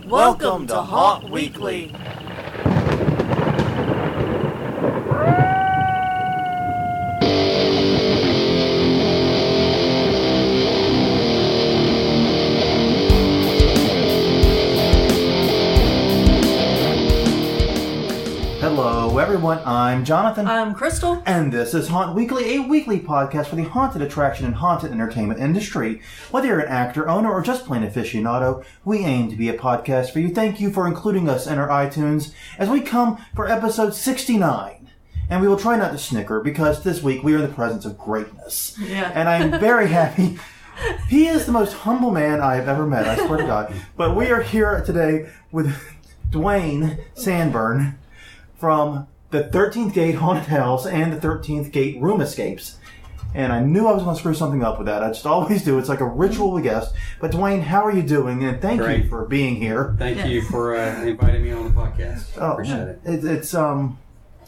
Welcome to Haunt Weekly. Hello everyone, I'm Jonathan. I'm Crystal. And this is Haunt Weekly, a weekly podcast for the haunted attraction and haunted entertainment industry. Whether you're an actor, owner, or just plain aficionado, we aim to be a podcast for you. Thank you for including us in our iTunes as we come for episode 69. And we will try not to snicker because this week we are in the presence of greatness. Yeah. And I am very happy. He is the most humble man I have ever met, I swear to God. But we are here today with Dwayne Sanburn from the 13th Gate Haunted House and the 13th Gate Room Escapes. And I knew I was going to screw something up with that. I just always do. It's like a ritual with guests. But Dwayne, how are you doing? And thank you for being here. Thank you for inviting me on the podcast. Appreciate it. It's I'm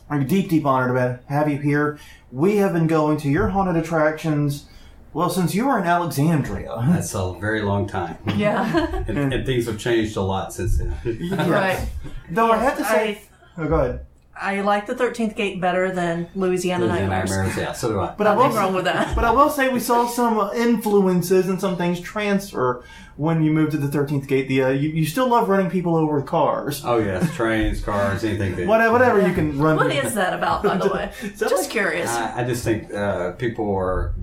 a deep honor to have you here. We have been going to your haunted attractions, well, since you were in Alexandria. That's a very long time. Yeah. and things have changed a lot since then. Yes. Right. Though I have to say... Oh, go ahead. I like the 13th Gate better than Louisiana Nightmares. Yeah, so do I. But I will Nothing wrong with that. But I will say we saw some influences and some things transfer when you moved to the 13th Gate. You still love running people over with cars. Oh, yes. Trains, cars, anything big. Whatever you can run. What is that about, by the way? Just curious. I just think people are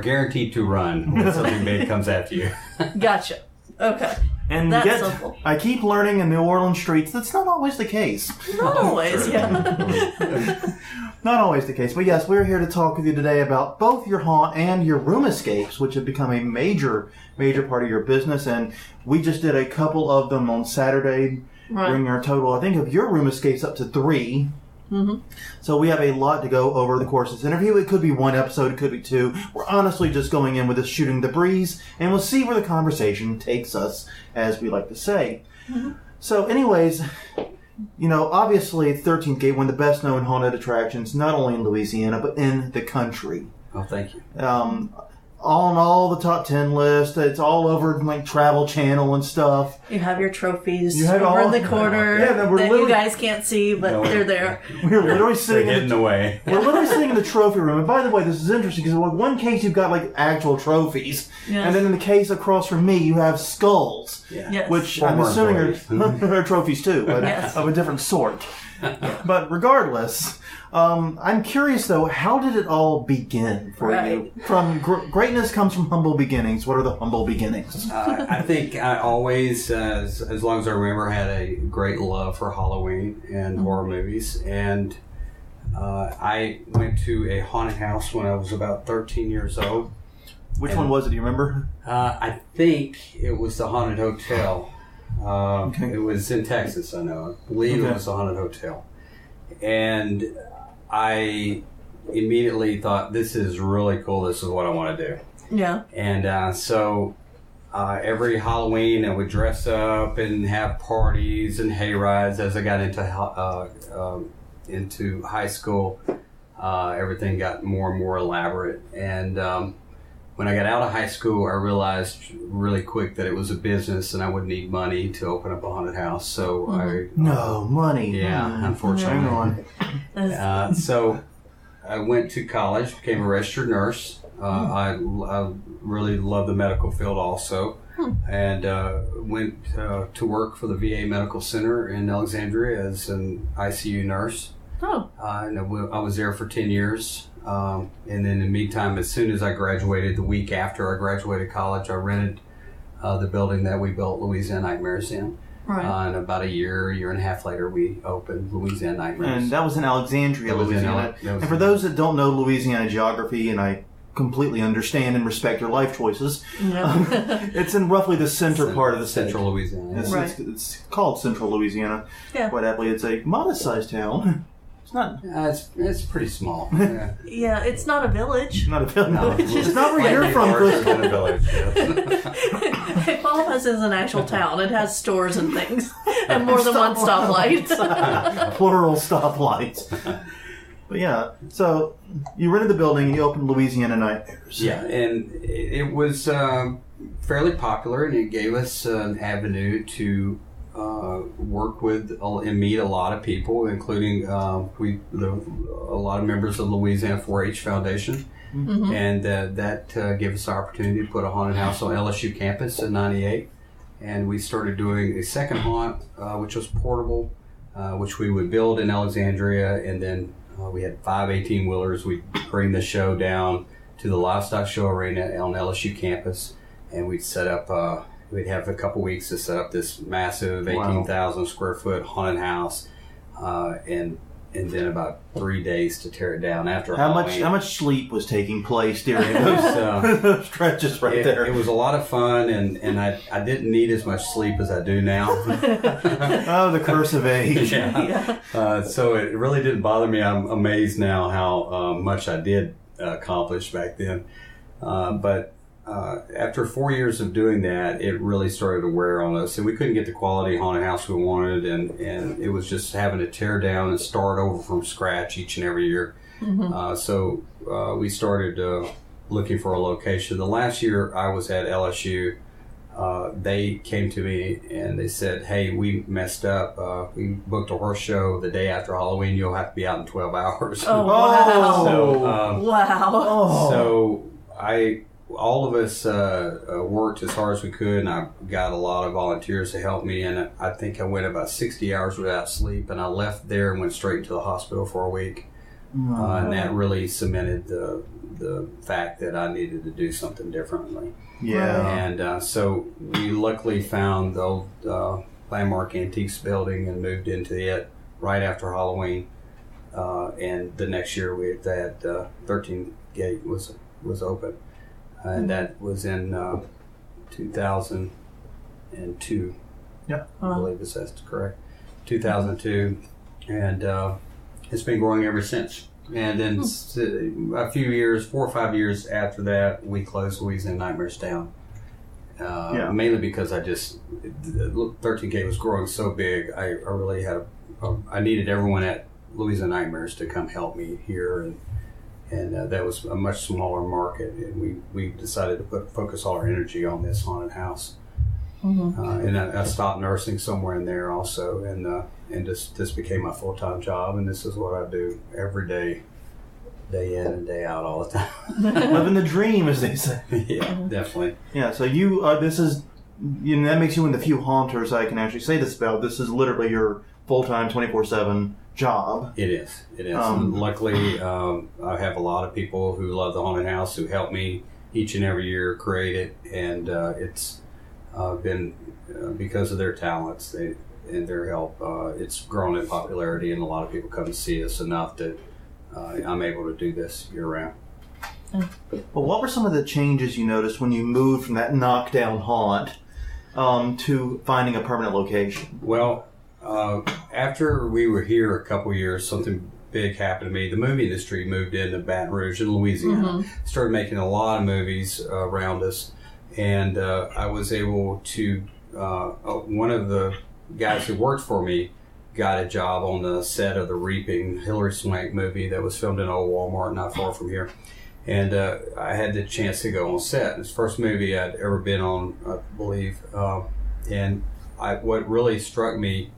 guaranteed to run when something big comes after you. Gotcha. Okay. And That's yet, simple. I keep learning in New Orleans streets that's not always the case. Not always, yeah. Not always the case. But yes, we're here to talk with you today about both your haunt and your room escapes, which have become a major part of your business. And we just did a couple of them on Saturday, bringing our total, I think, of your room escapes up to 3. Mm-hmm. So we have a lot to go over the course of this interview. It could be 1 episode, it could be 2. We're honestly just going in with this shooting the breeze, and we'll see where the conversation takes us, as we like to say. Mm-hmm. So anyways, obviously 13th Gate, one of the best known haunted attractions, not only in Louisiana, but in the country. Oh, thank you. On all the top 10 lists. It's all over like Travel Channel and stuff. You have your trophies over in the corner that you guys can't see, but they're there. We're literally sitting in away. We're literally sitting in the trophy room. And by the way, this is interesting because in one case you've got like actual trophies, and then in the case across from me you have skulls, which I'm assuming are trophies too, but of a different sort. But regardless, I'm curious though, how did it all begin for you? From greatness comes from humble beginnings. What are the humble beginnings? I think I always, as long as I remember, had a great love for Halloween and horror movies. And I went to a haunted house when I was about 13 years old. Which one was it? Do you remember? I think it was the Haunted Hotel. It was in Texas, I know. I believe it was the Haunted Hotel. And I immediately thought, this is really cool. This is what I want to do. Yeah. And so every Halloween I would dress up and have parties and hay rides. As I got into high school, everything got more and more elaborate. And when I got out of high school, I realized really quick that it was a business and I would need money to open up a haunted house. So money. Yeah, unfortunately. So I went to college, became a registered nurse. I really love the medical field also. And went to work for the VA Medical Center in Alexandria as an ICU nurse. I was there for 10 years. And then in the meantime, as soon as I graduated, the week after I graduated college, I rented the building that we built Louisiana Nightmares in. And about a year and a half later, we opened Louisiana Nightmares. And that was in Alexandria, Louisiana. And for those that don't know Louisiana geography, and I completely understand and respect your life choices, it's in roughly the center part of the state. Central Louisiana. It's called Central Louisiana. Yeah. Quite aptly, it's a modest-sized town. It's not. It's pretty small. Yeah, it's not a village. Not a village. No, it's not where you're from, Crystal. A village. Hey, Palmas is an actual town. It has stores and things, and more than one stoplight. Plural stoplights. But yeah, so you rented the building and you opened Louisiana Nightmares. Yeah, and it was fairly popular, and it gave us an avenue to work with and meet a lot of people, including a lot of members of the Louisiana 4-H Foundation. Mm-hmm. And that gave us the opportunity to put a haunted house on LSU campus in '98. And we started doing a second haunt, which was portable, which we would build in Alexandria, and then we had 5 18-wheelers. We'd bring the show down to the Livestock Show Arena on LSU campus, and we'd set up, we'd have a couple weeks to set up this massive 18,000 square foot haunted house, and then about 3 days to tear it down after Halloween. How much sleep was taking place during those stretches there? It was a lot of fun, and I didn't need as much sleep as I do now. Oh, the curse of age. Yeah. So it really didn't bother me. I'm amazed now how much I did accomplish back then. But after 4 years of doing that, it really started to wear on us, and we couldn't get the quality haunted house we wanted, and it was just having to tear down and start over from scratch each and every year. Mm-hmm. So we started looking for a location. The last year I was at LSU, they came to me and they said, "Hey, we messed up. We booked a horse show the day after Halloween. You'll have to be out in 12 hours." Oh, wow. So, wow. So all of us worked as hard as we could, and I got a lot of volunteers to help me, and I think I went about 60 hours without sleep, and I left there and went straight to the hospital for a week. And that really cemented the fact that I needed to do something differently. Yeah. And so we luckily found the old Landmark Antiques building and moved into it right after Halloween. And the next year that 13 Gate was open. And that was in 2002. Yeah. I believe that's correct. 2002. And it's been growing ever since. And then a few years, 4 or 5 years after that, we closed Louisiana Nightmares down. Mainly because 13K was growing so big, I really had I needed everyone at Louisiana Nightmares to come help me here, and that was a much smaller market, and we decided to focus all our energy on this haunted house. Mm-hmm. And I stopped nursing somewhere in there also, and this became my full-time job, and this is what I do every day in and day out, all the time. Living the dream, as they say. Yeah, definitely. Yeah, so you, this is, that makes you one of the few haunters I can actually say this about. This is literally your full-time, 24/7 job. It is. Luckily, I have a lot of people who love the haunted house who help me each and every year create it, and it's been because of their talents and their help. It's grown in popularity, and a lot of people come to see us enough that I'm able to do this year round. Well, what were some of the changes you noticed when you moved from that knockdown haunt to finding a permanent location? Well, after we were here a couple years, something big happened to me. The movie industry moved into Baton Rouge in Louisiana, mm-hmm. started making a lot of movies around us, and I was able to, one of the guys who worked for me got a job on the set of the Reaping Hilary Swank movie that was filmed in old Walmart not far from here. And I had the chance to go on set. It's the first movie I'd ever been on, I believe. And what really struck me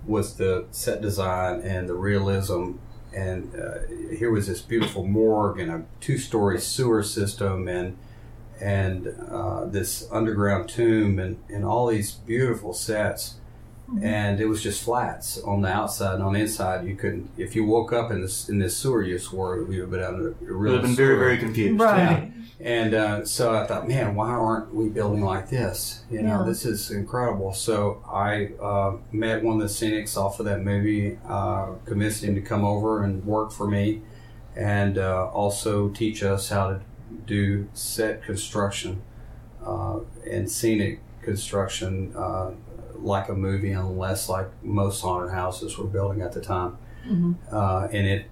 was the set design and the realism. And here was this beautiful morgue and a 2-story sewer system and this underground tomb and all these beautiful sets. And it was just flats on the outside, and on the inside you couldn't. If you woke up in this sewer, you swore you would have been very, very confused. Right. Yeah. And so I thought, man, why aren't we building like this? You know, this is incredible. So I met one of the scenics off of that movie, convinced him to come over and work for me, and also teach us how to do set construction and scenic construction. Like a movie, unless like most haunted houses were building at the time. Mm-hmm. And it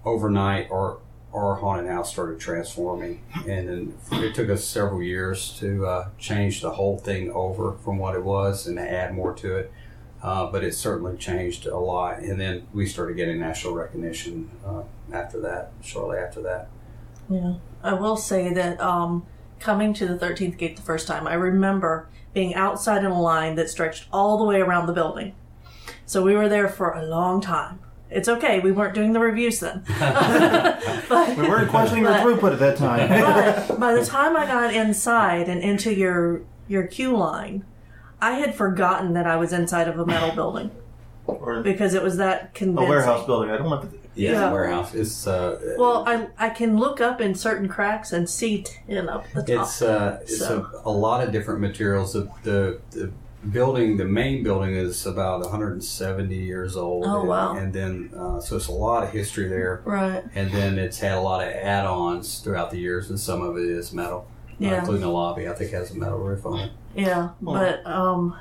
overnight our haunted house started transforming, and then it took us several years to change the whole thing over from what it was and add more to it. but it certainly changed a lot. And then we started getting national recognition shortly after that. Yeah. I will say that coming to the 13th gate the first time, I remember being outside in a line that stretched all the way around the building. So we were there for a long time. It's okay, we weren't doing the reviews then. But, we weren't questioning your throughput at that time. But by the time I got inside and into your queue line, I had forgotten that I was inside of a metal building. Because it was that convincing. A warehouse building. I don't know if Yeah, warehouse. It's well, I can look up in certain cracks and see tin up the top. It's a lot of different materials. The building, the main building, is about 170 years old. Oh, wow. And then so it's a lot of history there. Right. And then it's had a lot of add-ons throughout the years, and some of it is metal. Yeah. Including the lobby, I think has a metal roof on it. Yeah, but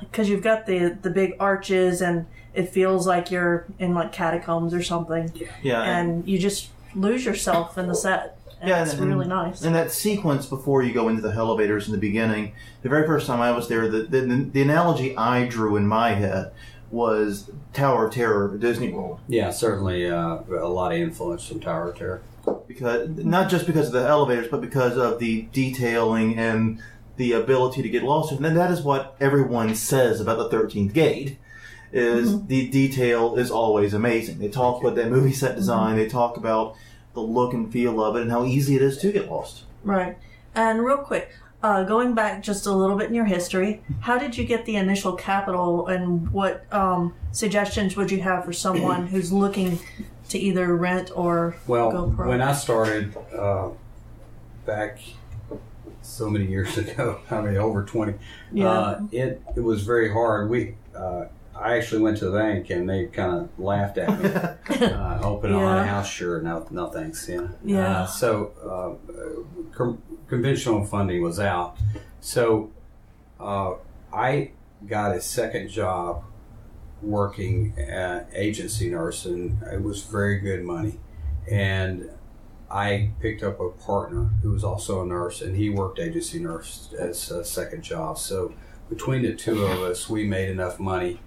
because you've got the big arches and it feels like you're in like catacombs or something. Yeah. And you just lose yourself in the set. And it's really nice. And that sequence before you go into the elevators in the beginning, the very first time I was there, the analogy I drew in my head was Tower of Terror at Disney World. Yeah, certainly a lot of influence from Tower of Terror. Because not just because of the elevators, but because of the detailing and the ability to get lost. And that is what everyone says about the 13th gate, is the detail is always amazing. They talk about that movie set design. They talk about the look and feel of it and how easy it is to get lost. Right. And real quick, going back just a little bit in your history, how did you get the initial capital, and what suggestions would you have for someone who's looking to either rent or go pro? When I started back so many years ago, I mean over 20, it was very hard. I actually went to the bank and they kind of laughed at me. Open on a house, sure, no thanks. So conventional funding was out. So I got a second job working agency nurse, and it was very good money. And I picked up a partner who was also a nurse, and he worked agency nurse as a second job. So between the two of us, we made enough money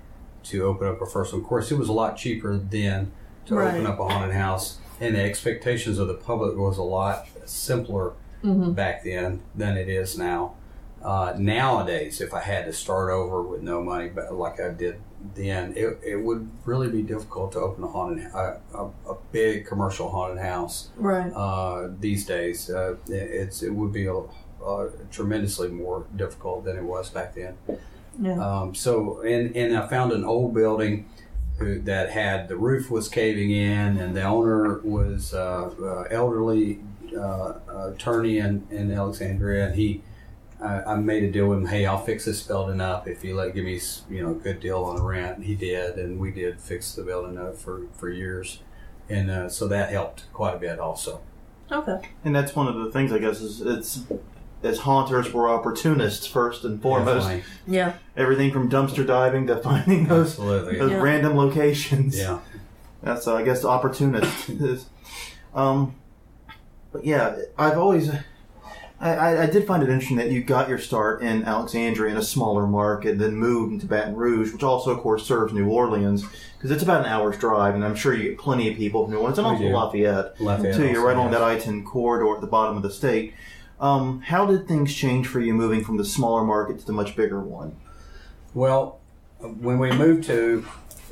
to open up our first one. Of course, it was a lot cheaper then to open up a haunted house, and the expectations of the public was a lot simpler back then than it is now. Nowadays, if I had to start over with no money, but like I did then, it would really be difficult to open a big commercial haunted house. Right. These days, it would be tremendously more difficult than it was back then. Yeah. And I found an old building that had, the roof was caving in, and the owner was elderly attorney in Alexandria, and I made a deal with him. Hey, I'll fix this building up if you give me a good deal on the rent. And he did, and we did fix the building up for years, and so that helped quite a bit also. Okay. And that's one of the things, I guess, is it's, as haunters, we're opportunists first and foremost. Definitely. Yeah. Everything from dumpster diving to finding those random locations. Yeah. That's I guess the opportunist is. But yeah, I've always. I did find it interesting that you got your start in Alexandria in a smaller market, then moved into Baton Rouge, which also, of course, serves New Orleans, because it's about an hour's drive, and I'm sure you get plenty of people from New Orleans, and also Lafayette too. You're right on that I-10 corridor at the bottom of the state. How did things change for you moving from the smaller market to the much bigger one? Well, when we moved to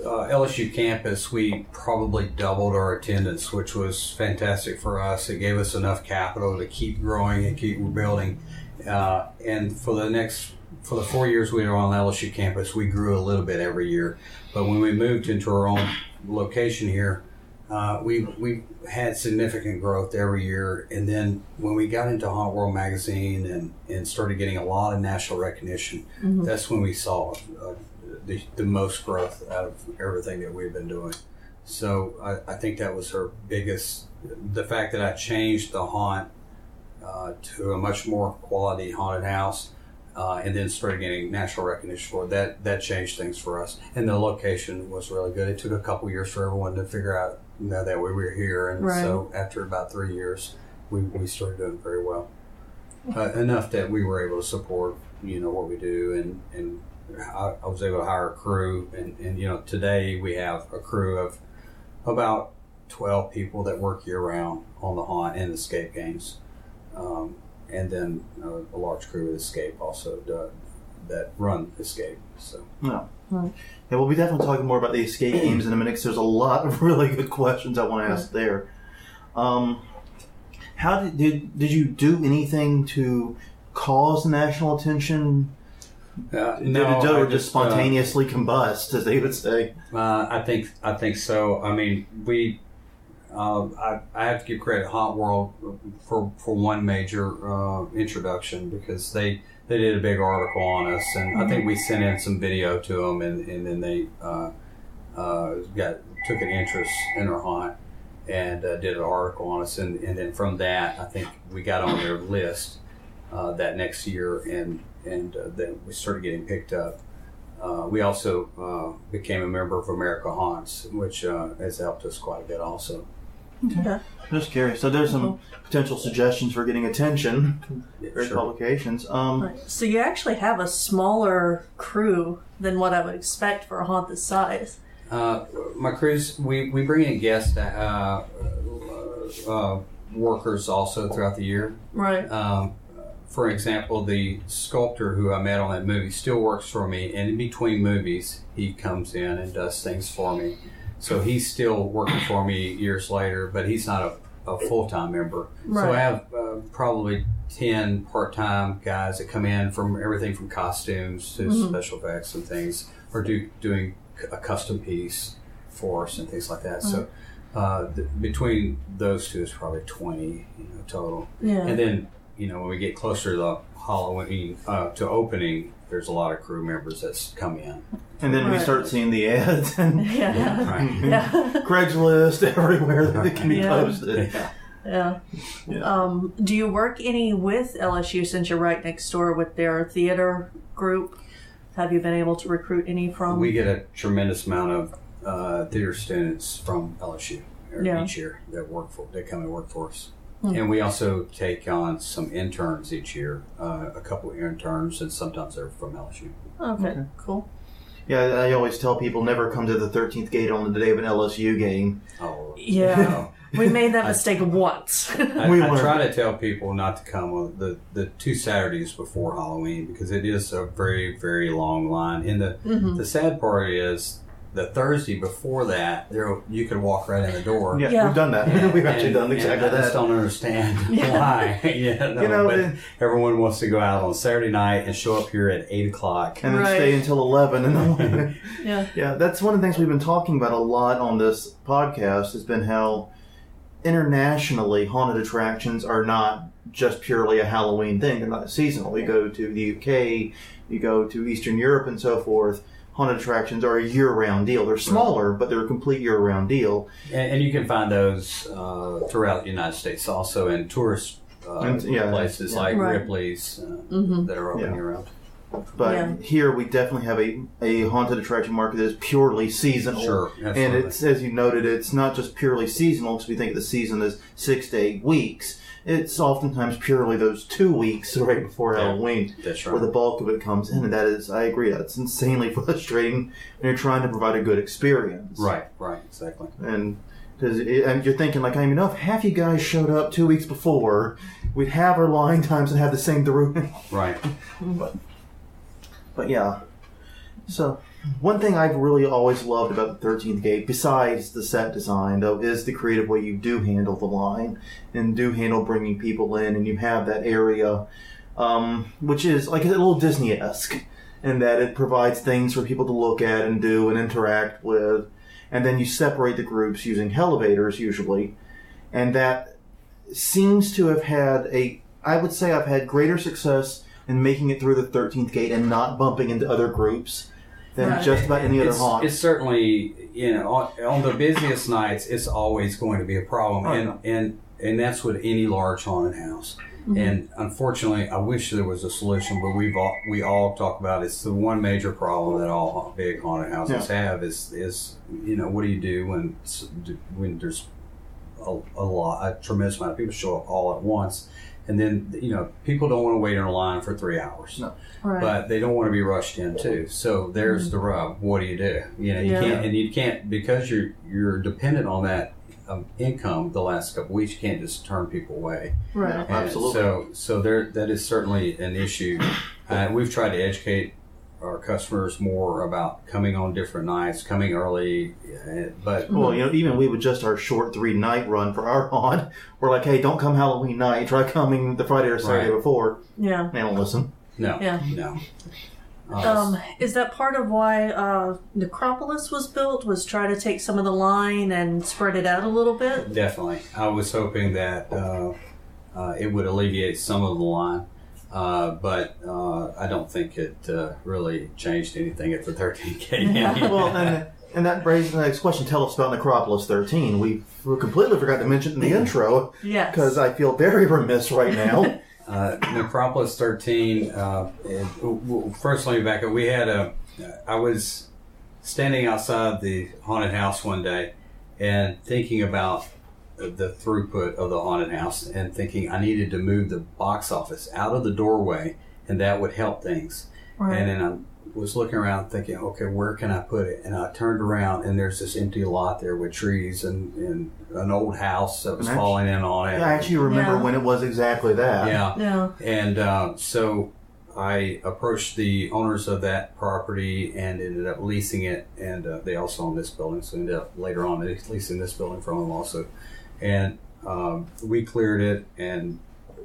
LSU campus, we probably doubled our attendance, which was fantastic for us. It gave us enough capital to keep growing and keep building. And for the 4 years we were on LSU campus, we grew a little bit every year. But when we moved into our own location here, we had significant growth every year. And then when we got into Haunt World magazine and started getting a lot of national recognition, that's when we saw the most growth out of everything that we've been doing. So I think that was her biggest, the fact that I changed the haunt to a much more quality haunted house, and then started getting national recognition for it. That changed things for us. And the location was really good. It took a couple years for everyone to figure out that we were here. And so after about 3 years, we started doing very well. Enough that we were able to support, what we do and I was able to hire a crew, and today we have a crew of about 12 people that work year round on the haunt and escape games, and then a large crew of escape also that run escape. So yeah, we'll be definitely talking more about the escape games in a minute, because there's a lot of really good questions I want to ask there. How did you do anything to cause national attention? No, or just spontaneously combust, as they would say? I think so. I mean, I have to give credit to Haunt World for one major introduction, because they did a big article on us, and I think we sent in some video to them, and then they took an interest in our haunt and did an article on us, and then from that I think we got on their list that next year, and then we started getting picked up. We also became a member of America Haunts, which has helped us quite a bit also. Okay. Just curious. So there's some potential suggestions for getting attention for publications. So you actually have a smaller crew than what I would expect for a haunt this size. My crews, we bring in guest workers also throughout the year. Right. For example, the sculptor who I met on that movie still works for me, and in between movies, he comes in and does things for me. So he's still working for me years later, but he's not a full-time member. Right. So I have probably 10 part-time guys that come in from everything from costumes to special effects and things, or doing a custom piece for us and things like that. So between those two, it's probably 20 total. Yeah. And then, when we get closer to the Halloween to opening, there's a lot of crew members that's come in. And then we start seeing the ads and Craigslist everywhere that it can be posted. Yeah. Do you work any with LSU, since you're right next door with their theater group? Have you been able to recruit any from? We get a tremendous amount of theater students from LSU each year that come and work for us. And we also take on some interns each year, a couple of interns, and sometimes they're from LSU. Okay, cool. Yeah, I always tell people never come to the 13th gate on the day of an LSU game. Oh, yeah. We made that mistake once. I try to tell people not to come on the 2 Saturdays before Halloween, because it is a very, very long line. And the sad part is, the Thursday before that, you could walk right in the door. Yeah. We've done that. We've actually done exactly that. I just don't understand why. But everyone wants to go out on Saturday night and show up here at 8 o'clock. And then stay until 11 in the morning. Yeah, that's one of the things we've been talking about a lot on this podcast, has been how internationally haunted attractions are not just purely a Halloween thing. They're not seasonal. We go to the UK, you go to Eastern Europe and so forth. Haunted attractions are a year-round deal. They're smaller, but they're a complete year-round deal. And you can find those throughout the United States, also in tourist places like Ripley's that are open year-round. But here we definitely have a haunted attraction market that is purely seasonal. Sure, absolutely. And it's, as you noted, it's not just purely seasonal, because we think of the season as 6 to 8 weeks. It's oftentimes purely those 2 weeks right before Halloween where the bulk of it comes in. And that is, I agree, that's insanely frustrating when you're trying to provide a good experience. Right, exactly. And you're thinking, like, if half you guys showed up 2 weeks before, we'd have our line times and have the same through. Right. But yeah. So, one thing I've really always loved about the 13th Gate, besides the set design, though, is the creative way you do handle the line and do handle bringing people in, and you have that area, which is like a little Disney-esque, in that it provides things for people to look at and do and interact with, and then you separate the groups using elevators usually, and that seems to have had I would say I've had greater success in making it through the 13th Gate and not bumping into other groups than just about any other haunt. It's certainly, on the busiest nights, it's always going to be a problem, and that's with any large haunted house. Mm-hmm. And unfortunately, I wish there was a solution, but we all talk about it's the one major problem that all big haunted houses have is what do you do when there's a tremendous amount of people show up all at once, And then, people don't want to wait in a line for 3 hours. No. Right. But they don't want to be rushed in too. So there's the rub. What do? You you can't, because you're dependent on that income the last couple of weeks. You can't just turn people away. Right. Yeah, absolutely. So that is certainly an issue. We've tried to educate our customers more about coming on different nights, coming early, but even we with just our short 3-night run for our haunt, we're like, hey, don't come Halloween night. Try coming the Friday or Saturday before. Yeah. They don't listen. No. Yeah. No. Is that part of why Necropolis was built? Was try to take some of the line and spread it out a little bit? Definitely. I was hoping that it would alleviate some of the line. But I don't think it really changed anything at the 13K. Well, and that raises the next question. Tell us about Necropolis 13. We completely forgot to mention it in the intro. Yes. Because I feel very remiss right now. Necropolis 13, first let me back up. I was standing outside the haunted house one day and thinking about the throughput of the haunted house and thinking I needed to move the box office out of the doorway and that would help things. Right. And then I was looking around thinking, okay, where can I put it? And I turned around and there's this empty lot there with trees and an old house that was falling in on it. Yeah, I actually remember when it was exactly that. Yeah. And so I approached the owners of that property and ended up leasing it, and they also own this building, so ended up later on leasing this building from them also. And we cleared it and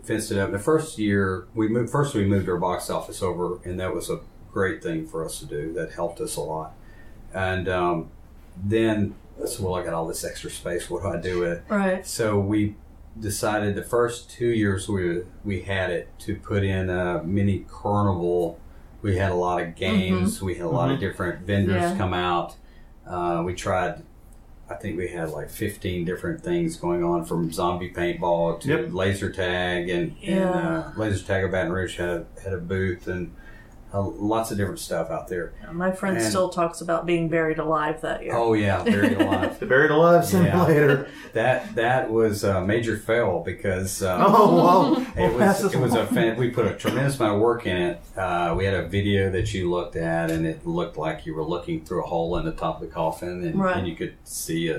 fenced it up. The first year, we moved our box office over, and that was a great thing for us to do. That helped us a lot. And then, well, I got all this extra space. What do I do with it? Right. So we decided the first 2 years we had it to put in a mini carnival. We had a lot of games. We had a lot of different vendors come out. We tried, I think we had like 15 different things going on, from zombie paintball to laser tag, and laser tag of Baton Rouge had a booth, and lots of different stuff out there. My friend still talks about being buried alive that year. Oh yeah, buried alive. The Buried Alive Simulator. That was a major fail because it was we put a tremendous amount of work in it. We had a video that you looked at, and it looked like you were looking through a hole in the top of the coffin, and you could see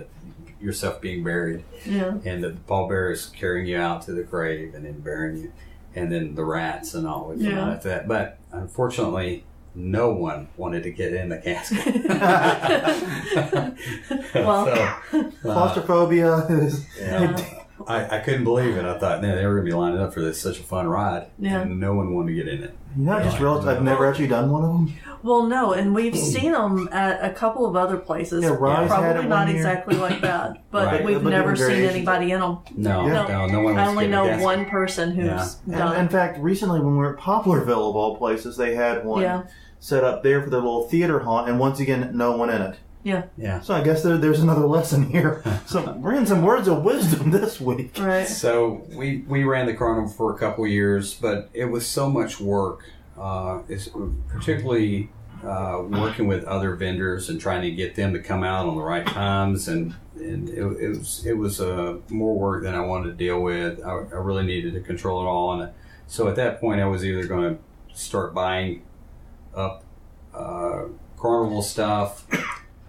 yourself being buried. Yeah. And the pallbearers carrying you out to the grave and then burying you, and then the rats and all would come out after that. But unfortunately, no one wanted to get in the casket. Claustrophobia is... I couldn't believe it. I thought, they were going to be lining up for this. Such a fun ride. Yeah. And no one wanted to get in it. I just realized I've never actually done one of them. Well, no, and we've seen them at a couple of other places. Yeah, Rise had it probably not one year. exactly like that, but Right. we've But never different seen variations. anybody in them. No one I wants only to get know in the casket. one person who's done In it. fact, recently when we were at Poplarville, of all places, they had one set up there for their little theater haunt, and once again, no one in it. Yeah. So I guess there's another lesson here. So we're in some words of wisdom this week. Right. So we ran the carnival for a couple years, but it was so much work, particularly working with other vendors and trying to get them to come out on the right times, and it was more work than I wanted to deal with. I really needed to control it all, and so at that point I was either going to start buying up carnival stuff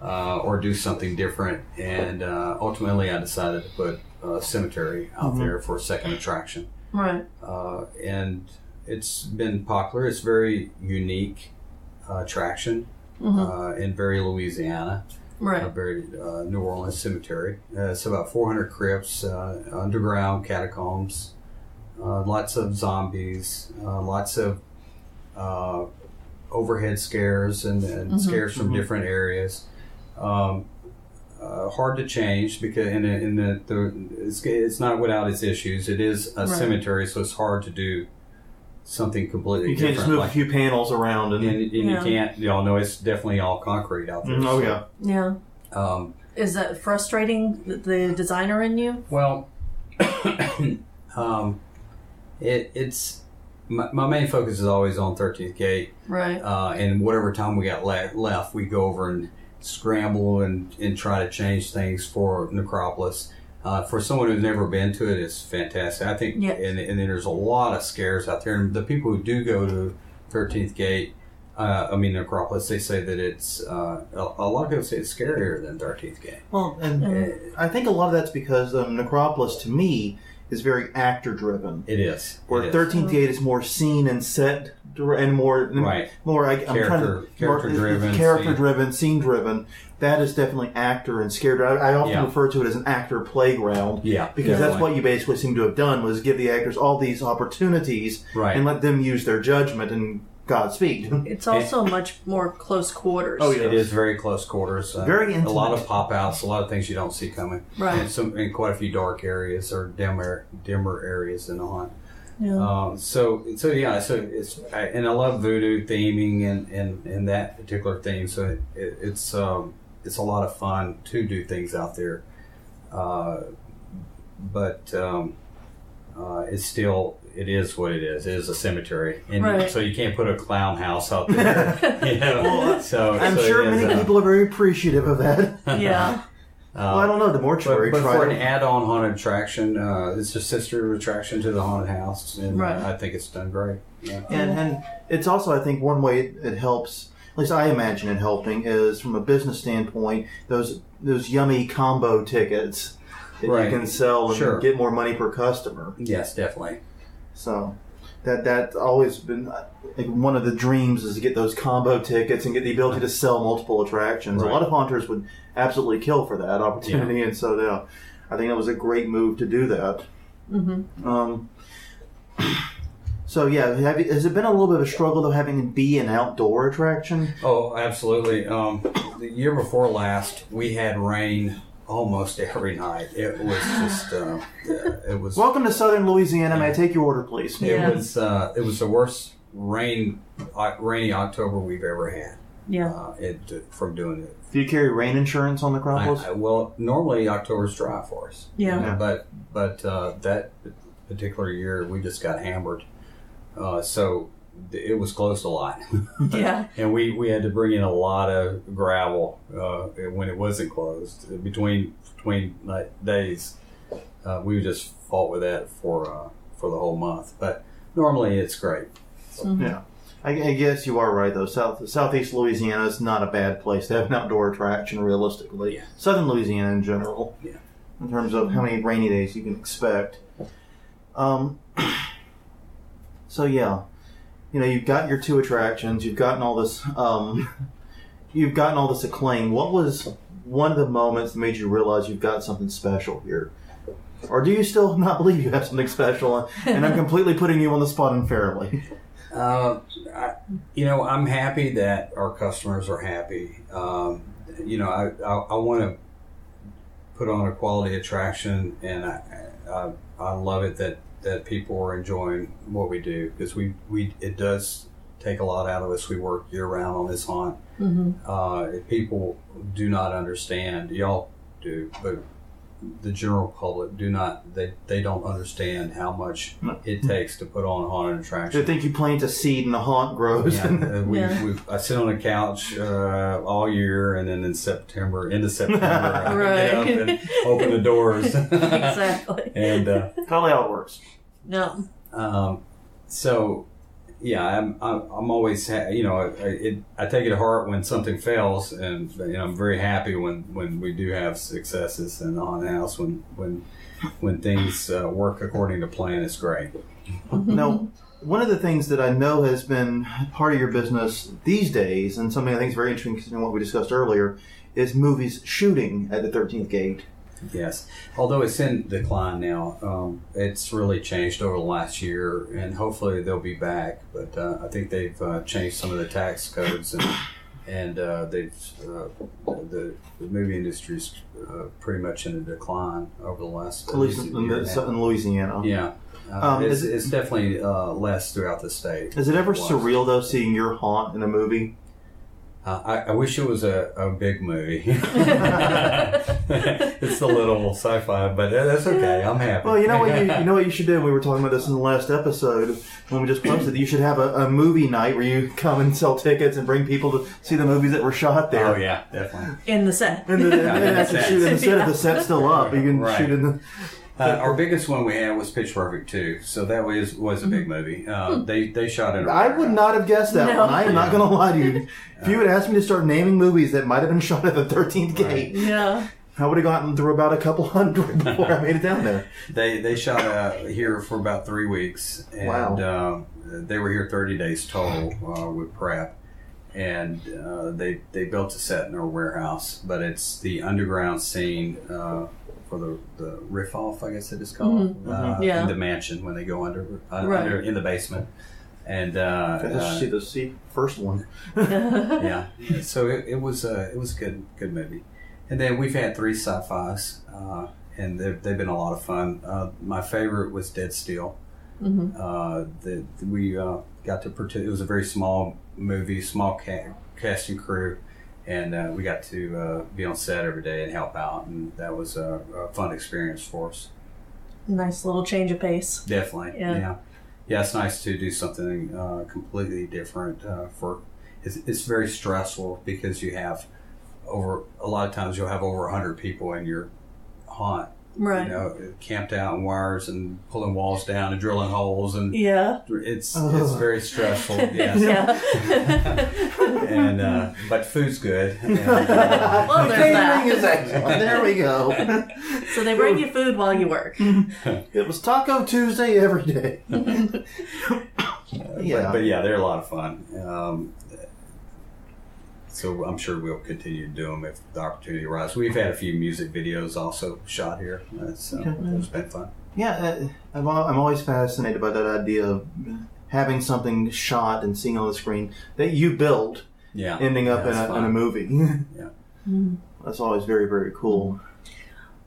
or do something different, and ultimately I decided to put a cemetery out there for a second attraction. Right. And it's been popular. It's very unique attraction in very Louisiana. Right. A very New Orleans cemetery. It's about 400 crypts, underground catacombs, lots of zombies, lots of overhead scares and scares from different areas. Hard to change because it's not without its issues. It is a cemetery, so it's hard to do something completely different. You can't just move a few panels around and you can't. Y'all know it's definitely all concrete out there. Oh yeah. Yeah. Is that frustrating, the designer in you? Well, it's my main focus is always on 13th Gate. Right. And whatever time we got left, we go over and scramble and try to change things for Necropolis. For someone who's never been to it, it's fantastic. I think, and then there's a lot of scares out there. And the people who do go to 13th Gate, Necropolis, they say that it's, a lot of people say it's scarier than 13th Gate. Well, and I think a lot of that's because Necropolis, to me, is very actor-driven. It is. Where 13th Gate is more scene and set, and more character-driven, scene-driven. That is definitely actor and scared. I often refer to it as an actor playground. Yeah, because that's what you basically seem to have done, was give the actors all these opportunities and let them use their judgment and Godspeed. It's also much more close quarters. Oh, yeah. It is very close quarters. Very intimate. A lot of pop-outs, a lot of things you don't see coming. Right. And quite a few dark areas or dimmer areas in the haunt. Yeah. So it's, and I love voodoo theming and that particular theme. So it's a lot of fun to do things out there. But it's still, it is what it is. It is a cemetery, and so you can't put a clown house out there. I'm sure many people are very appreciative of that. Yeah. Well, I don't know. The mortuary, but for an add-on haunted attraction, it's a sister attraction to the haunted house, and I think it's done great. Yeah. And it's also, I think, one way it helps. At least I imagine it helping is from a business standpoint. Those yummy combo tickets that you can sell and get more money per customer. Yes, definitely. So that's always been one of the dreams, is to get those combo tickets and get the ability to sell multiple attractions. Right. A lot of haunters would absolutely kill for that opportunity, and so I think that was a great move to do that. Mm-hmm. So has it been a little bit of a struggle though, having it be an outdoor attraction? Oh, absolutely. The year before last, we had rain almost every night. It was just, it was. Welcome to Southern Louisiana. May I take your order, please? It was the worst rainy October we've ever had. Yeah. From doing it. Do you carry rain insurance on the Necropolis? Well, normally October's dry for us. Yeah. But that particular year we just got hammered, so it was closed a lot. Yeah. And we had to bring in a lot of gravel when it wasn't closed. Between days, we would just fought with that for the whole month. But normally it's great. So. Mm-hmm. Yeah. I guess you are right, though. Southeast Louisiana is not a bad place to have an outdoor attraction, realistically. Yeah. Southern Louisiana in general. Yeah. In terms of how many rainy days you can expect. So, yeah. You've got your 2 attractions. You've gotten all this. You've gotten all this acclaim. What was one of the moments that made you realize you've got something special here? Or do you still not believe you have something special? And I'm completely putting you on the spot unfairly. I'm happy that our customers are happy. I want to put on a quality attraction, and I love it that people are enjoying what we do, because it does take a lot out of us. We work year round on this haunt. Mm-hmm. People do not understand. Y'all do, but the general public do not. They don't understand how much it takes to put on a haunted attraction. They think you plant a seed and the haunt grows. Yeah, I sit on a couch all year, and then into September, I get up and open the doors. Exactly. And probably how it works. No. So, yeah, I'm always I take it to heart when something fails, and I'm very happy when we do have successes in the haunted house. When things work according to plan, it's great. Now, one of the things that I know has been part of your business these days, and something I think is very interesting considering what we discussed earlier, is movies shooting at the 13th Gate. Yes, although it's in decline now, it's really changed over the last year, and hopefully they'll be back. But I think they've changed some of the tax codes, and they've the movie industry's pretty much in a decline over the last. At least in Louisiana. Yeah, it's definitely less throughout the state. Is it ever surreal though seeing your haunt in a movie? I wish it was a big movie. It's a little sci-fi, but that's okay. I'm happy. Well, you know what you should do. We were talking about this in the last episode when we just posted. You should have a movie night where you come and sell tickets and bring people to see the movies that were shot there. Oh yeah, definitely. In the set. And actually shoot in the set if the set's still up. You can shoot in the. Our biggest one we had was Pitch Perfect 2, so that was a big movie. They shot it. I would not have guessed that one. I am not going to lie to you. If you had asked me to start naming movies that might have been shot at the 13th Gate, I would have gotten through about a couple hundred before I made it down there. They shot here for about 3 weeks, and they were here 30 days total with prep. And they built a set in our warehouse, but it's the underground scene for the riff-off, I guess it is called, in the mansion when they go under in the basement. And let's see the first one. Yeah, so it was a good movie. And then we've had 3 sci-fis, and they've been a lot of fun. My favorite was Dead Steel. We got to participate. It was a very small movie, small cast and crew, and we got to be on set every day and help out, and that was a fun experience for us. Nice little change of pace. Definitely, yeah. It's nice to do something completely different. It's very stressful because you have a lot of times you'll have over 100 people in your haunt. Right. You know, camped out in wires and pulling walls down and drilling holes, and it's very stressful. Yes. And but food's good. And, well, there's that. Is excellent. There we go. So they bring you food while you work. It was Taco Tuesday every day. But they're a lot of fun. So I'm sure we'll continue to do them if the opportunity arises. We've had a few music videos also shot here. It's been fun. Yeah, I'm always fascinated by that idea of having something shot and seeing on the screen that you built, ending up in a movie. That's always very, very cool.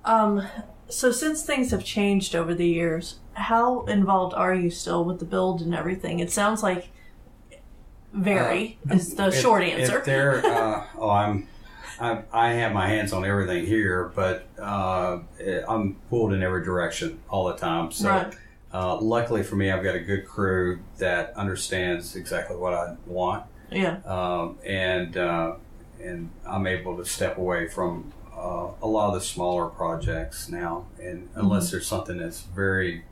So since things have changed over the years, how involved are you still with the build and everything? It sounds like is the short answer. I have my hands on everything here, but I'm pulled in every direction all the time. So luckily for me, I've got a good crew that understands exactly what I want. Yeah. And I'm able to step away from a lot of the smaller projects now, and unless there's something that's very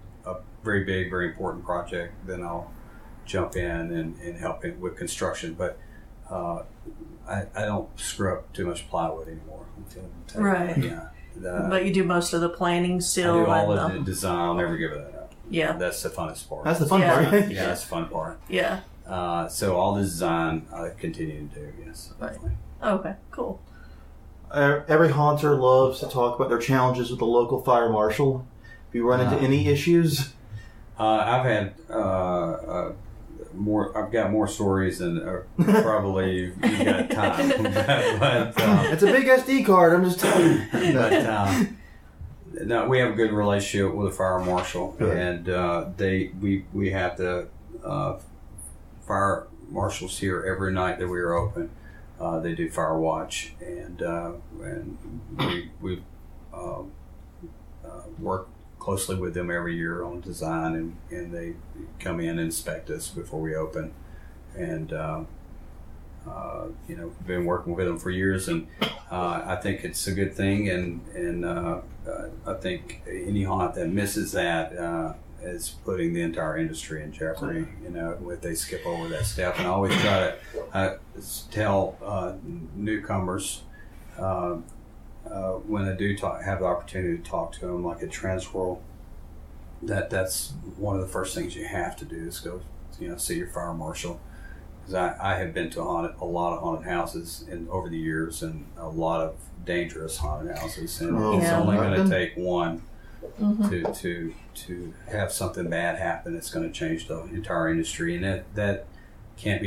big, very important project, then I'll jump in and help it with construction. But I don't screw up too much plywood anymore. Right. Yeah. But you do most of the planning still. I do all of the design. I'll never give that up. Yeah. That's the funnest part. That's the fun part. Yeah, that's the fun part. Yeah. So all the design I continue to do, yes. Right. Okay, cool. Every haunter loves to talk about their challenges with the local fire marshal. Have you run into any issues? I've had more. I've got more stories than probably you've got time. but it's a big SD card. I'm just telling you. But no, we have a good relationship with the fire marshal, and we have the fire marshals here every night that we are open. They do fire watch, and we work closely with them every year on design, and they come in and inspect us before we open. And been working with them for years, and I think it's a good thing. And I think any haunt that misses that is putting the entire industry in jeopardy. If they skip over that step. And I always try to tell newcomers when I do have the opportunity to talk to them, like at Transworld, that's one of the first things you have to do is go, see your fire marshal. Because I have been to a lot of haunted houses over the years, and a lot of dangerous haunted houses, and it's only going to take one to have something bad happen. It's going to change the entire industry, and that can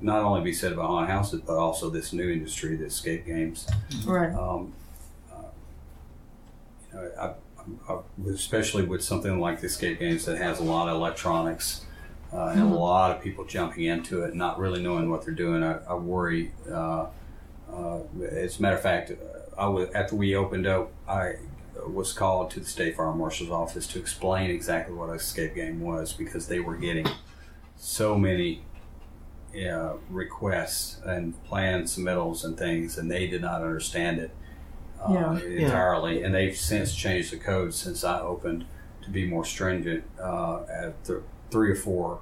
not only be said about haunted houses, but also this new industry, the escape games. Right. Especially with something like the escape games that has a lot of electronics, and a lot of people jumping into it, not really knowing what they're doing. I worry. As a matter of fact, after we opened up, I was called to the State Fire Marshal's office to explain exactly what an escape game was, because they were getting so many requests and plan submittals and things, and they did not understand it entirely. And they've since changed the code since I opened to be more stringent. At 3 or 4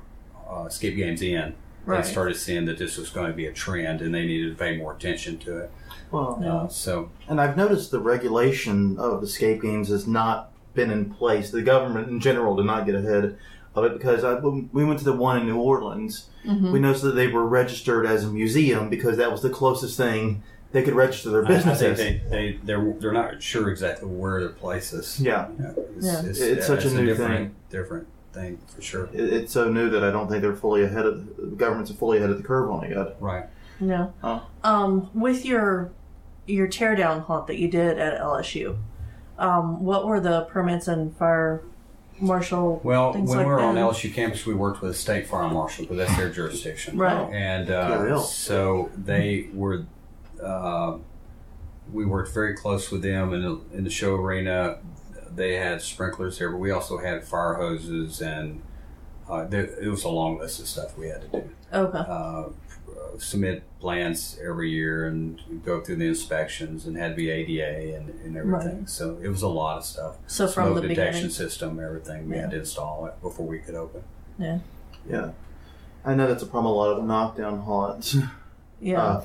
escape games in, they started seeing that this was going to be a trend, and they needed to pay more attention to it. Well, so, and I've noticed the regulation of escape games has not been in place. The government in general did not get ahead of it, because when we went to the one in New Orleans, we noticed that they were registered as a museum because that was the closest thing they could register their business I as. think they're not sure exactly where their place is. Yeah. It's such a new thing. Different thing for sure. It's so new that I don't think they're fully ahead of the government's fully ahead of the curve on it yet. Right. No. With your teardown haunt that you did at LSU, what were the permits and fire marshal? Well, things when like we were that? on LSU campus, we worked with the State Fire Marshal, because that's their jurisdiction. Right. And so they were. We worked very close with them in the show arena. They had sprinklers there, but we also had fire hoses, and it was a long list of stuff we had to do. Okay. Submit plans every year and go through the inspections, and had to be ADA and everything. Right. So it was a lot of stuff. So from Smoke the detection beginning. system, everything. We had to install it before we could open. Yeah. Yeah. I know that's a problem a lot of knockdown haunts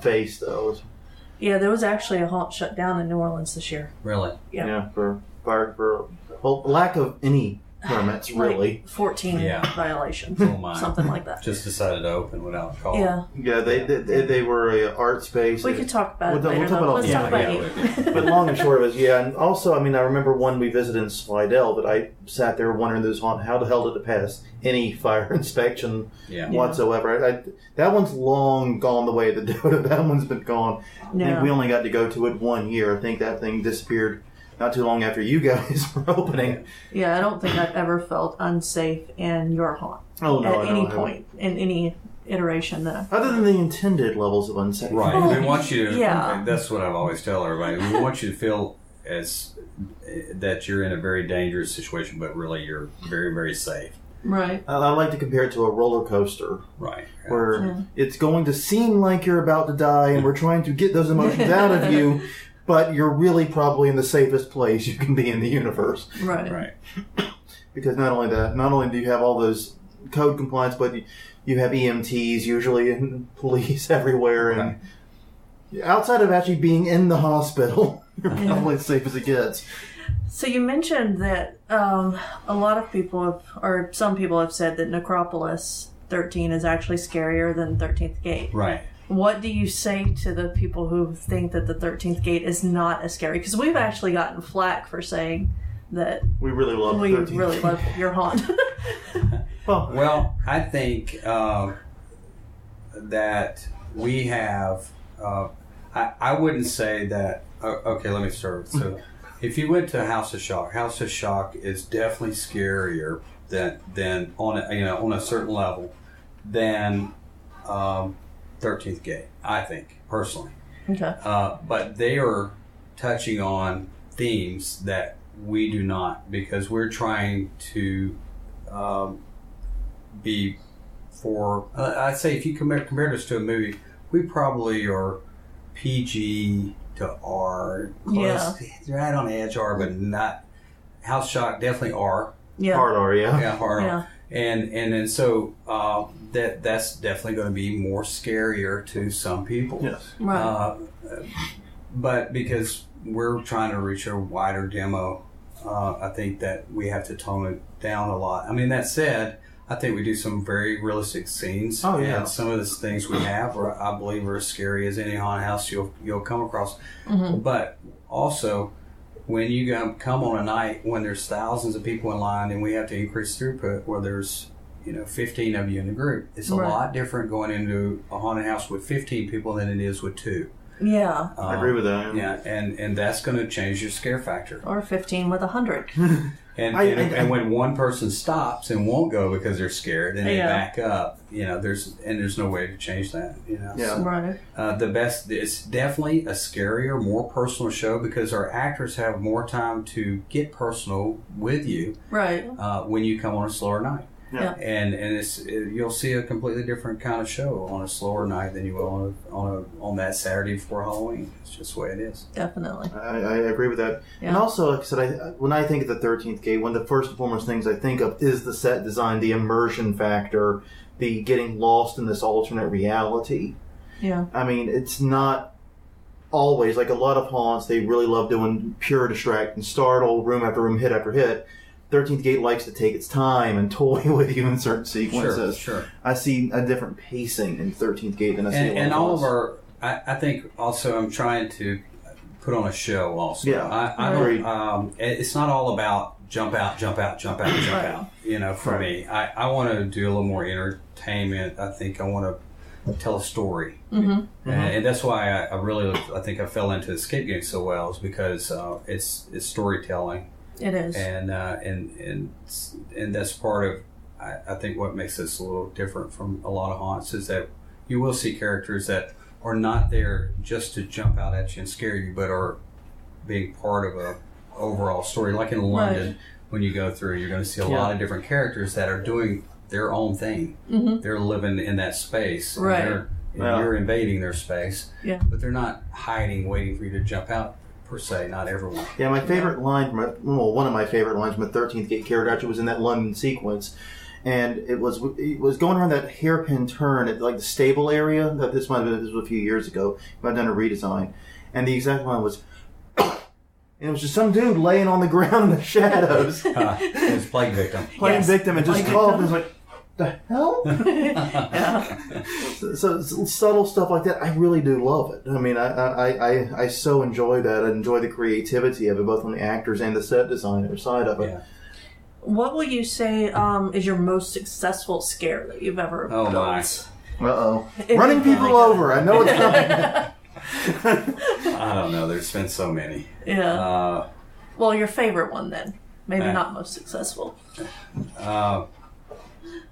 face, though. Yeah, there was actually a haunt shut down in New Orleans this year. Really? Yeah. For lack of any permits, really. Like 14 violations. Oh my. Something like that. Just decided to open without call. Yeah. Yeah, they were a art space. We could talk about it later. We'll talk about Let's talk about you. But long and short of it, and also, I mean, I remember when we visited in Slidell that I sat there wondering how the hell did it pass any fire inspection whatsoever. That one's long gone the way of the dodo. That one's been gone. I think we only got to go to it 1 year. I think that thing disappeared not too long after you guys were opening. Yeah, I don't think I've ever felt unsafe in your haunt. Oh, no, at any point in any iteration that other than the intended levels of unsafety. Right. Well, We want you to. yeah. That's what I've always tell everybody. We want you to feel as that you're in a very dangerous situation, but really you're very, very safe. Right. I like to compare it to a roller coaster. Right. Where it's going to seem like you're about to die, and we're trying to get those emotions out of you, but you're really probably in the safest place you can be in the universe. Right. Right. Because not only do you have all those code compliance, but you have EMTs usually and police everywhere, and outside of actually being in the hospital, you're probably as safe as it gets. So you mentioned that a lot of people some people have said that Necropolis 13 is actually scarier than 13th Gate. Right. What do you say to the people who think that the 13th Gate is not as scary? Because we've actually gotten flack for saying that we really love your haunt. Well, I think that we have. I wouldn't say that. Okay, let me start. So, if you went to House of Shock is definitely scarier than on a certain level than 13th Gate. I think personally. Okay. But they are touching on themes that we do not, because we're trying to be for. I'd say if you compare this to a movie, we probably are PG to R, close, right on the edge R, but not. House Shock definitely R. Yeah. Hard R, Yeah, hard Yeah. R. And so that's definitely going to be more scarier to some people. Yes. Right. But because we're trying to reach a wider demo, I think that we have to tone it down a lot. I mean, that said, I think we do some very realistic scenes. Oh, yeah. And some of the things we have, I believe, are as scary as any haunted house you'll come across. Mm-hmm. But also, when you come on a night when there's thousands of people in line and we have to increase throughput, where there's 15 of you in the group, it's a lot different going into a haunted house with 15 people than it is with 2. Yeah. I agree with that. Yeah, and that's going to change your scare factor. Or 15 with 100. And when one person stops and won't go because they're scared and they Yeah. back up, there's no way to change that. Yeah. So, Right. it's definitely a scarier, more personal show because our actors have more time to get personal with you Right. when you come on a slower night. Yeah. And you'll see a completely different kind of show on a slower night than you will on that Saturday before Halloween. It's just the way it is. Definitely. I agree with that. Yeah. And also, like I said, when I think of the 13th Gate, one of the first and foremost things I think of is the set design, the immersion factor, the getting lost in this alternate reality. Yeah. I mean, it's not always, like a lot of haunts, they really love doing pure distract and startle, room after room, hit after hit. 13th Gate likes to take its time and toy with you in certain sequences. Sure. I see a different pacing in 13th Gate than I see in and all of haunts. our. I think also I'm trying to put on a show also. Yeah, I agreed. don't. It's not all about jump out. For me, I want to do a little more entertainment. I think I want to tell a story, and that's why I think I fell into escape game so well is because it's storytelling. It is. And that's part of I think what makes this a little different from a lot of haunts is that you will see characters that are not there just to jump out at you and scare you, but are being part of a overall story. Like in London, when you go through, you're going to see a lot of different characters that are doing their own thing. Mm-hmm. They're living in that space. Right. And you're invading their space. Yeah. But they're not hiding, waiting for you to jump out. Per se, not everyone. Yeah, my favorite line one of my favorite lines from the 13th Gate character actually was in that London sequence, and it was going around that hairpin turn at like the stable area. This was a few years ago. I've done a redesign, and the exact line was, and it was just some dude laying on the ground in the shadows, It was plague victim. victim, and just called and was like, the hell? Yeah. So subtle stuff like that, I really do love it. I mean, I so enjoy that. I enjoy the creativity of it, both on the actors and the set designer side of it. Yeah. What will you say is your most successful scare that you've ever Oh, built? my. Uh-oh. Running people over. I know it's coming. I don't know. There's been so many. Yeah. Well, your favorite one then. Maybe not most successful.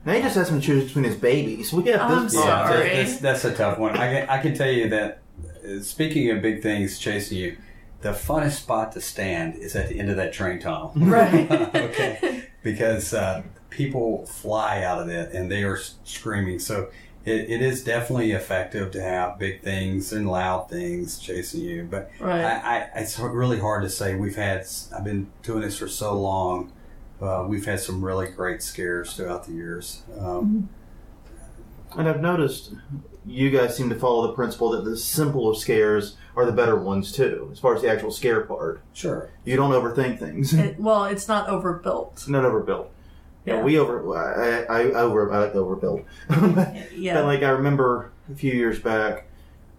Now he just has to choose between his babies. We have I'm this sorry. That's a tough one. I can tell you that, speaking of big things chasing you, the funnest spot to stand is at the end of that train tunnel. Right. Okay. Because people fly out of it and they are screaming. So it is definitely effective to have big things and loud things chasing you. But it's really hard to say. I've been doing this for so long. We've had some really great scares throughout the years. And I've noticed you guys seem to follow the principle that the simpler scares are the better ones too, as far as the actual scare part. Sure. You don't overthink things. It's not overbuilt. It's not overbuilt. Yeah, I like to overbuild. Yeah. But like I remember a few years back,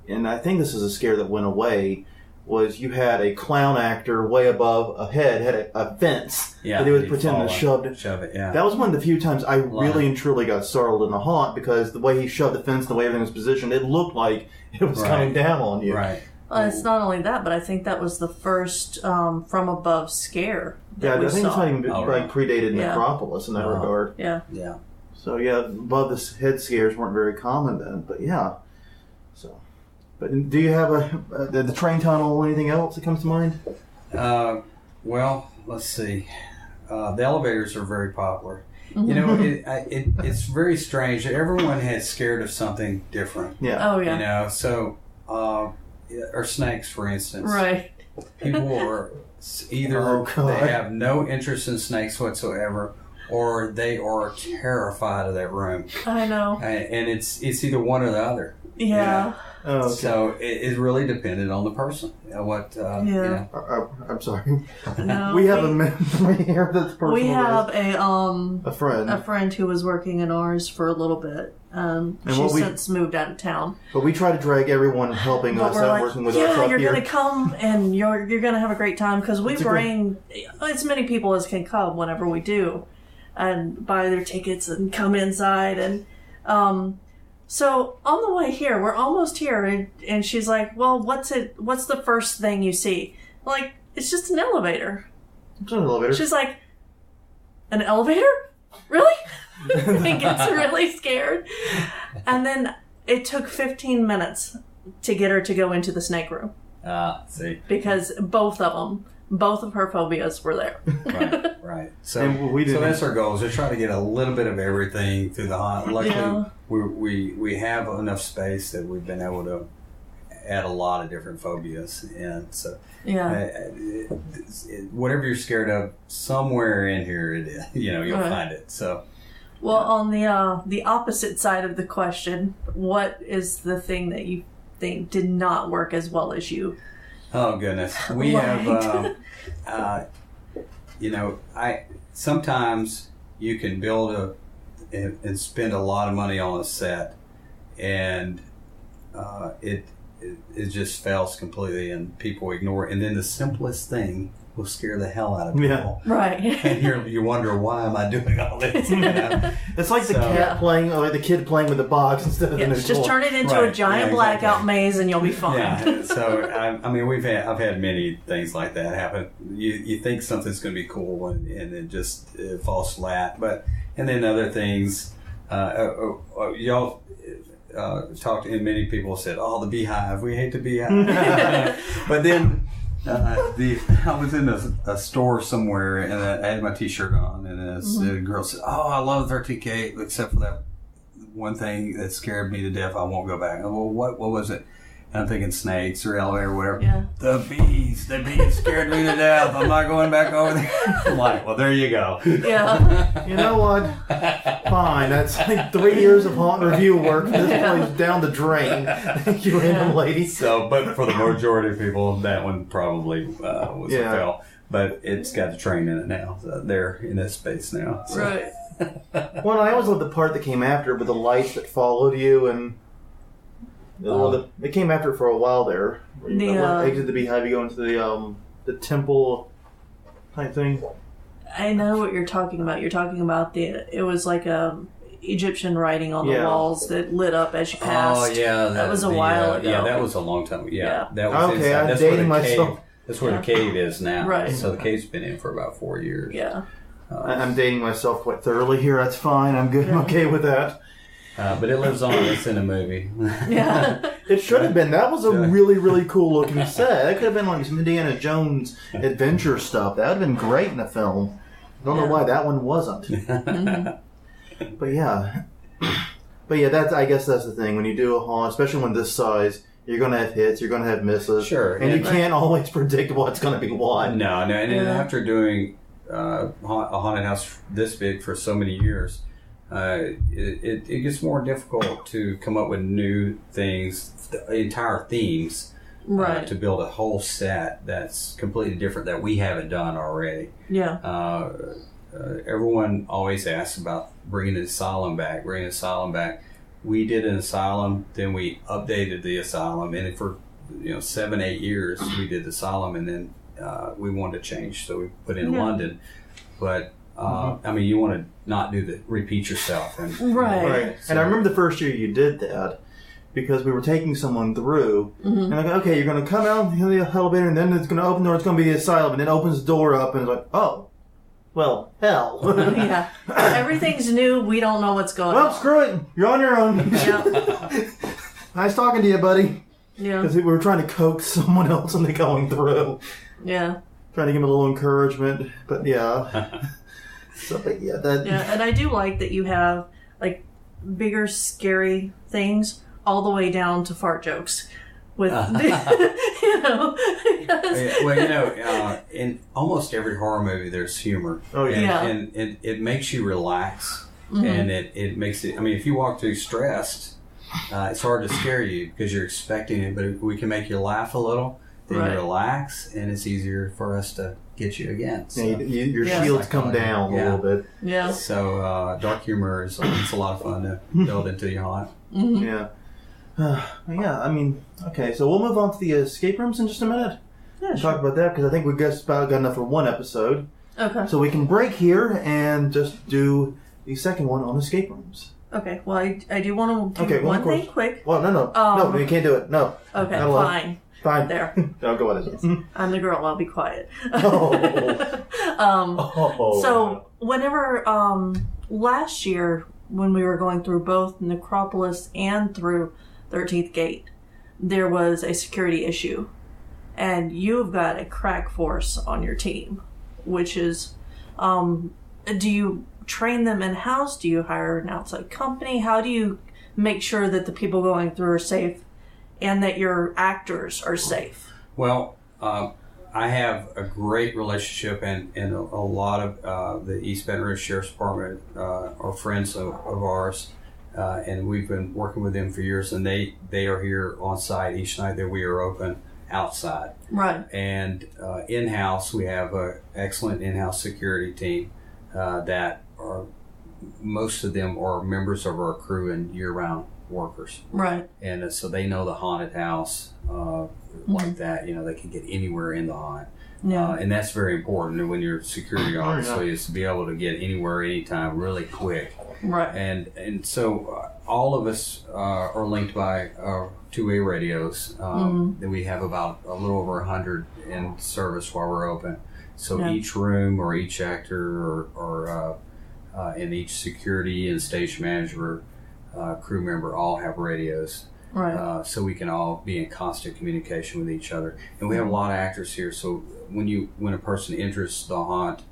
and I think this is a scare that went away, was you had a clown actor way above a head, had a fence that he would pretend to shove it, yeah. That was one of the few times I really and truly got startled in a haunt because the way he shoved the fence, the way everything was positioned, it looked like it was coming down on you. Right. Well, it's not only that, but I think that was the first from above scare. Yeah, I think it's not even predated Yeah. Necropolis in that regard. Yeah. Yeah. So yeah, above the head scares weren't very common then, but yeah. So, but do you have the train tunnel or anything else that comes to mind? Well, let's see. The elevators are very popular. You know, it's very strange. Everyone has scared of something different. Yeah. Oh yeah. You know, so or snakes, for instance. Right. People are either they have no interest in snakes whatsoever, or they are terrified of that room. I know. And it's either one or the other. Yeah. You know? Oh, okay. So it really depended on the person. You know, I'm sorry. No, we have a memory here that's personal. We have a friend who was working in ours for a little bit. She's since moved out of town. But we try to drag everyone helping us out, working with us up here. Yeah, you're going to come and you're going to have a great time because we bring as many people as can come whenever we do and buy their tickets and come inside. And So on the way here, we're almost here, and she's like, well, what's the first thing you see? I'm like, it's just an elevator. It's an elevator. She's like, an elevator? Really? And gets really scared. And then it took 15 minutes to get her to go into the snake room. See. Because both of her phobias were there. Right. So that's our goal, is to try to get a little bit of everything through the haunt. Luckily, we have enough space that we've been able to add a lot of different phobias. And so whatever you're scared of, somewhere in here, you'll find it. So. Well, on the opposite side of the question, what is the thing that you think did not work as well as you? Oh goodness, we have. Sometimes you can build and spend a lot of money on a set, and it just fails completely, and people ignore it. And then the simplest thing will scare the hell out of people. Yeah. Right. And you wonder, why am I doing all this? It's like the cat playing, or the kid playing with the box instead of the just toy. Turn it into a giant blackout maze, and you'll be fine. Yeah. So I've had many things like that happen. You think something's going to be cool, and it just falls flat. And then other things, y'all talked, and many people said, "Oh, the beehive. We hate the beehive." But then. I was in a store somewhere, and I had my T-shirt on, and the girl said, "Oh, I love 13K, except for that one thing that scared me to death. I won't go back." I go, "Well, what was it?" And I'm thinking snakes or elevator or whatever. Yeah. The bees scared me to death. I'm not going back over there. I'm like, well, there you go. Yeah. You know what? Fine. That's like 3 years of haunt review work. This place down the drain. Thank you, random lady. So, but for the majority of people, that one probably was a fail. But it's got the train in it now. So they're in this space now. So. Right. Well, I always loved the part that came after with the lights that followed you, and it came after for a while there. Exit the beehive, you go into the temple type thing. I know what you're talking about. You're talking about it was like Egyptian writing on the walls that lit up as you passed. Oh yeah, that was a while ago. Yeah, that was a long time. Yeah. That was okay. inside. I'm dating myself. That's where the cave is now. Right. So the cave's been in for about 4 years. Yeah. I'm dating myself quite thoroughly here. That's fine. I'm good. I'm okay with that. But it lives on. It's in a movie. Yeah. It should have been. That was a really, really cool looking set. That could have been like some Indiana Jones adventure stuff. That would have been great in a film. I don't know why that one wasn't. But yeah, I guess that's the thing. When you do a haunt, especially when this size, you're going to have hits, you're going to have misses. Sure. And you can't always predict what's going to be what. No. And then after doing a haunted house this big for so many years, it gets more difficult to come up with new things, entire themes, to build a whole set that's completely different that we haven't done already. Yeah. Everyone always asks about bringing the asylum back. We did an asylum, then we updated the asylum, and for 7-8 years we did the asylum, and then we wanted to change, so we put in London. But you want to not repeat yourself, and right. So. And I remember the first year you did that, because we were taking someone through, and I go, okay, you're going to come out in the elevator, and then it's going to open the door, it's going to be the asylum, and then it opens the door up, and it's like, oh, well, hell. Yeah. Everything's new, we don't know what's going on. Well, screw it, you're on your own. Yeah. Nice talking to you, buddy. Yeah. Because we were trying to coax someone else into going through. Yeah. Trying to give him a little encouragement, but yeah. And I do like that you have like bigger, scary things all the way down to fart jokes. With in almost every horror movie, there's humor. Oh yeah, and it makes you relax, and it makes it. I mean, if you walk through stressed, it's hard to scare you because you're expecting it. But we can make you laugh a little, then you relax, and it's easier for us to get you again. So, your shields come down a little bit. Yeah. So dark humor is it's a lot of fun to build into your haunt. Mm-hmm. Yeah. I mean, okay, so we'll move on to the escape rooms in just a minute. Yeah, talk about that, because I think we've just about got enough for one episode. Okay. So we can break here and just do the second one on escape rooms. Okay, well, I do want to do Okay, one thing quick. Well, no, you can't do it. No. Okay, Not allowed. fine. Fine. There. No, go ahead. I'm the girl, I'll be quiet. Oh. So, whenever, last year, when we were going through both Necropolis and through 13th Gate, there was a security issue. And you've got a crack force on your team, which is, do you train them in-house? Do you hire an outside company? How do you make sure that the people going through are safe and that your actors are safe? Well, I have a great relationship, and a lot of the East Baton Rouge Sheriff's Department are friends of ours, and we've been working with them for years, and they are here on site each night that we are open outside. Right. And in-house, we have an excellent in-house security team that are, most of them are members of our crew and year-round workers. Right. And so they know the haunted house like that. You know, they can get anywhere in the haunt. Yeah. And that's very important. And when you're security, obviously, is to be able to get anywhere, anytime, really quick. Right. And so all of us are linked by two-way radios. That we have about a little over 100 in service while we're open. So each room or each actor or and each security and stage manager, crew member all have radios. Right. So we can all be in constant communication with each other. And we have a lot of actors here. So when a person enters the haunt,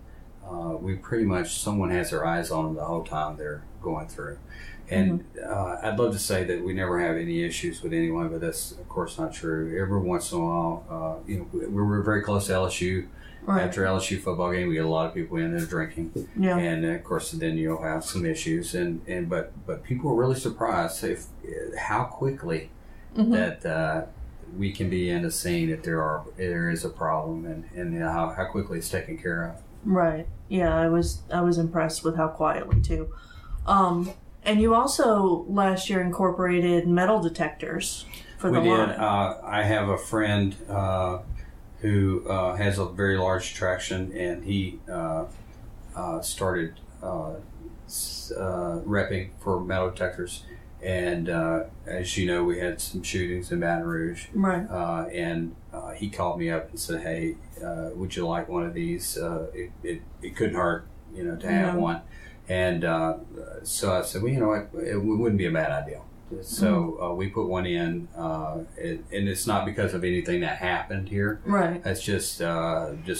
we pretty much, someone has their eyes on them the whole time they're going through. And I'd love to say that we never have any issues with anyone, but that's of course not true. Every once in a while, we're very close to LSU. Right. After LSU football game, we get a lot of people in there drinking, and of course, then you'll have some issues. But people are really surprised how quickly that we can be in a scene if there is a problem, and how quickly it's taken care of. Right. Yeah, I was impressed with how quietly too. And you also last year incorporated metal detectors for the line. We did. I have a friend who has a very large attraction, and he started repping for metal detectors. And as you know, we had some shootings in Baton Rouge. Right. And he called me up and said, "Hey, would you like one of these? It couldn't hurt, to have one." And so I said, "Well, you know what? It wouldn't be a bad idea." So we put one in, and it's not because of anything that happened here. Right. It's just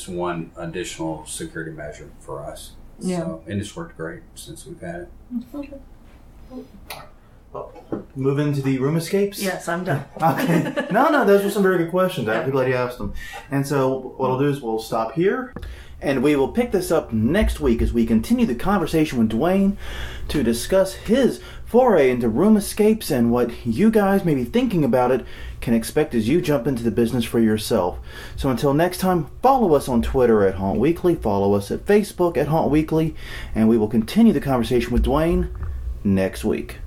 one additional security measure for us. Yeah. So, and it's worked great since we've had it. Okay. Move into the room escapes? Yes, I'm done. Okay. No, those were some very good questions. I'm glad you asked them. And so what I'll do is we'll stop here, and we will pick this up next week as we continue the conversation with Dwayne to discuss his foray into room escapes and what you guys may be thinking about it can expect as you jump into the business for yourself. So until next time, follow us on Twitter at Haunt Weekly, follow us at Facebook at Haunt Weekly, and we will continue the conversation with Dwayne next week.